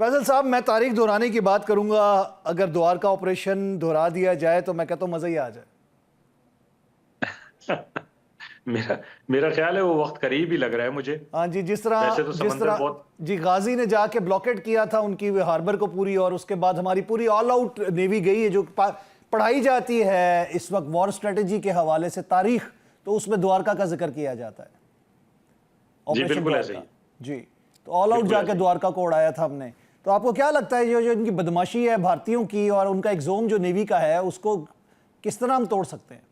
फैसल साहब, मैं तारीख दोहराने की बात करूंगा। अगर द्वारका ऑपरेशन दोहरा दिया जाए तो मैं कहता हूँ मजा ही आ जाए। मेरा मेरा ख्याल है वो वक्त करीब ही लग रहा है मुझे। हाँ जी, वैसे तो जिस समंदर तरह बहुत। जी गाजी ने जाके ब्लॉकेट किया था उनकी हार्बर को पूरी, और उसके बाद हमारी पूरी ऑल आउट नेवी गई है जो पढ़ाई जाती है इस वक्त वॉर स्ट्रेटेजी के हवाले से तारीख, तो उसमें द्वारका का जिक्र किया जाता है, जी ऑपरेशन बिल्कुल ऐसे ही। द्वारका। जी, तो ऑल आउट बिल्कुल जाके ऐसे ही। द्वारका को उड़ाया था हमने। तो आपको क्या लगता है, जो इनकी बदमाशी है भारतीयों की और उनका एक जोम जो नेवी का है, उसको किस तरह हम तोड़ सकते हैं?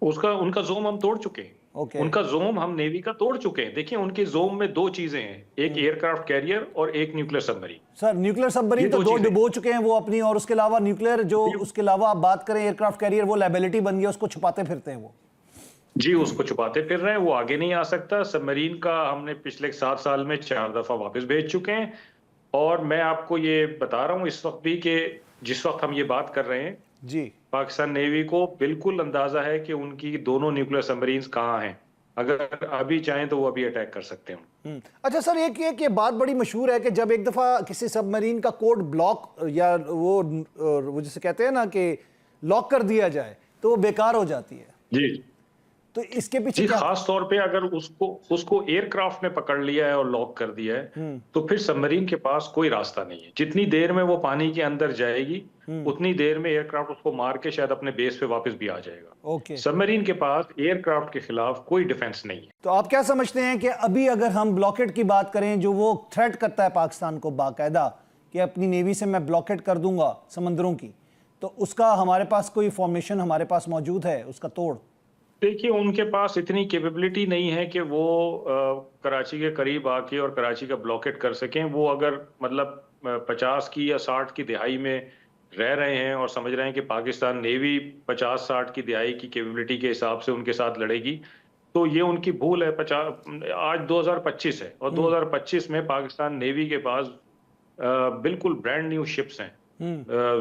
उसका उनका जोम हम तोड़ चुके हैं। ओके। उनका जोम हम नेवी का तोड़ चुके हैं। देखिए, उनके जोम में दो चीजें हैं, एक एयरक्राफ्ट कैरियर और एक न्यूक्लियर सबमरीन। सर, न्यूक्लियर ये सबमरीन तो दो दो चीजें हैं। डुबो चुके हैं वो अपनी, और उसके अलावा न्यूक्लियर जो, उसके अलावा आप बात करें एयरक्राफ्ट कैरियर, वो लायबिलिटी बन गया, उसको छुपाते फिरते हैं वो। जी, उसको छुपाते फिर रहे हैं, वो आगे नहीं आ सकता। सबमरीन का हमने पिछले 7 साल में 4 दफा वापस भेज चुके हैं। और मैं आपको ये बता रहा हूँ इस वक्त भी कि जिस वक्त हम ये बात कर रहे हैं, जी। पाकिस्तान नेवी को बिल्कुल अंदाजा है कि उनकी दोनों न्यूक्लियर सबमरीन्स कहाँ हैं। अगर अभी चाहें तो वो अभी अटैक कर सकते हैं। अच्छा सर, एक ये बात बड़ी मशहूर है कि जब एक दफा किसी सबमरीन का कोड ब्लॉक या वो जिसे कहते हैं ना कि लॉक कर दिया जाए तो वो बेकार हो जाती है। जी। तो इसके पीछे जी, क्या? खास तौर पे अगर उसको उसको एयरक्राफ्ट ने पकड़ लिया है और लॉक कर दिया है, तो फिर सबमरीन के पास कोई रास्ता नहीं है। जितनी देर में वो पानी के अंदर जाएगी, उतनी देर में एयरक्राफ्ट उसको मार के शायद अपने बेस पे वापस भी आ जाएगा। ओके। सबमरीन के पास एयरक्राफ्ट के खिलाफ कोई डिफेंस नहीं है। तो आप क्या समझते हैं कि अभी अगर हम ब्लॉकेट की बात करें, जो वो थ्रेट करता है पाकिस्तान को बाकायदा कि अपनी नेवी से मैं ब्लॉकेट कर दूंगा समंदरों की, तो उसका हमारे पास कोई फॉर्मेशन हमारे पास मौजूद है उसका तोड़? देखिए, उनके पास इतनी कैपेबिलिटी नहीं है कि वो कराची के करीब आके और कराची का ब्लॉकेट कर सकें। वो अगर मतलब 50 की या 60 की दिहाई में रह रहे हैं और समझ रहे हैं कि पाकिस्तान नेवी 50-60 की दिहाई की कैपेबिलिटी के हिसाब से उनके साथ लड़ेगी, तो ये उनकी भूल है। 50 आज 2025 है और 2025 में पाकिस्तान नेवी के पास बिल्कुल ब्रांड न्यू शिप्स हैं,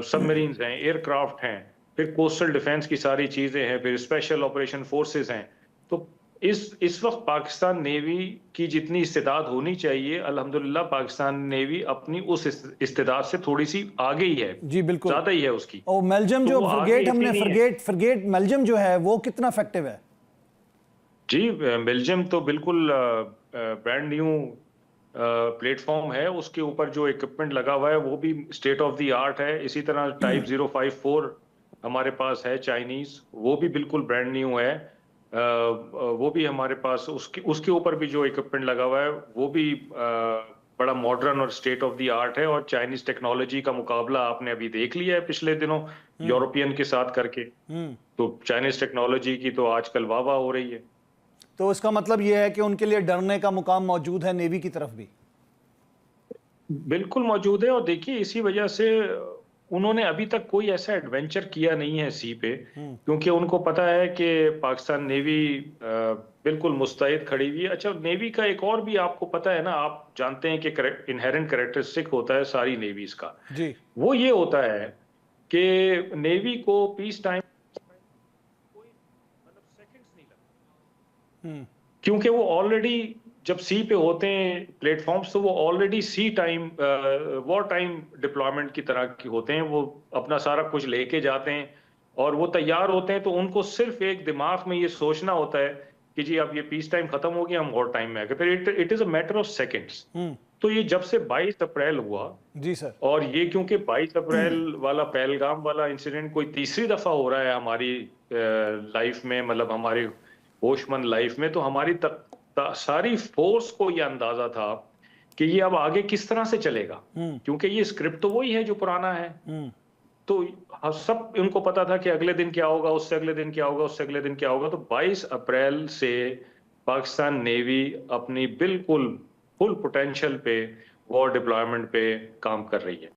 सबमरीन्स हैं, एयरक्राफ्ट हैं, फिर कोस्टल डिफेंस की सारी चीजें हैं, फिर स्पेशल ऑपरेशन फोर्सेस हैं। तो इस वक्त पाकिस्तान नेवी की जितनी इस्तेदाद होनी चाहिए, अल्हम्दुलिल्लाह पाकिस्तान नेवी अपनी उस इस्तेदाद से थोड़ी सी आगे ही है, जी बिल्कुल। ज्यादा ही है उसकी। और मेल्जियम तो जो वो आगे फ्रिगेट हमने इसलिए नहीं है। फ्रिगेट मेल्जियम जो है वो कितना इफेक्टिव है? जी, बेल्जियम तो बिल्कुल ब्रांड न्यू प्लेटफॉर्म है। उसके ऊपर जो इक्विपमेंट लगा हुआ है वो भी स्टेट ऑफ द आर्ट है। इसी तरह टाइप 054 हमारे पास है चाइनीज, वो भी बिल्कुल ब्रांड न्यू है। वो भी हमारे पास, उसके उसके ऊपर भी जो इक्विपमेंट लगा हुआ है वो भी बड़ा मॉडर्न और स्टेट ऑफ द आर्ट है। और चाइनीज टेक्नोलॉजी का मुकाबला आपने अभी देख लिया है पिछले दिनों यूरोपियन के साथ करके। तो चाइनीज टेक्नोलॉजी की तो आजकल वाह वाह हो रही है। तो इसका मतलब यह है कि उनके लिए डरने का मुकाम मौजूद है नेवी की तरफ भी? बिल्कुल मौजूद है। और देखिए, इसी वजह से उन्होंने अभी तक कोई ऐसा एडवेंचर किया नहीं है सी पे, क्योंकि उनको पता है कि पाकिस्तान नेवी बिल्कुल मुस्तैद खड़ी हुई है। अच्छा, नेवी का एक और भी आपको पता है ना, आप जानते हैं कि इनहेरेंट कैरेक्टरिस्टिक होता है सारी नेवीज का। जी। वो ये होता है कि नेवी को पीस टाइम कोई मतलब सेकंड्स नहीं लगते, क्योंकि वो ऑलरेडी जब सी पे होते हैं प्लेटफॉर्म्स, तो वो ऑलरेडी सी टाइम वॉर टाइम डिप्लॉयमेंट की तरह की होते हैं। वो अपना सारा कुछ लेके जाते हैं और वो तैयार होते हैं। तो उनको सिर्फ एक दिमाग में ये सोचना होता है कि जी अब ये पीस टाइम खत्म हो गया, हम वॉर टाइम में आ गए। फिर it is a matter of seconds. तो ये जब से 22 अप्रैल हुआ, जी सर। और ये क्योंकि 22 अप्रैल वाला पहलगाम वाला इंसिडेंट कोई तीसरी दफा हो रहा है हमारी लाइफ में, मतलब हमारी होशमंद लाइफ में, तो हमारी सारी फोर्स को ये अंदाजा था कि ये अब आगे किस तरह से चलेगा, क्योंकि ये स्क्रिप्ट तो वही है जो पुराना है। तो सब उनको पता था कि अगले दिन क्या होगा, उससे अगले दिन क्या होगा, उससे अगले दिन क्या होगा। तो 22 अप्रैल से पाकिस्तान नेवी अपनी बिल्कुल फुल पोटेंशियल पे वॉर डिप्लॉयमेंट पे काम कर रही है।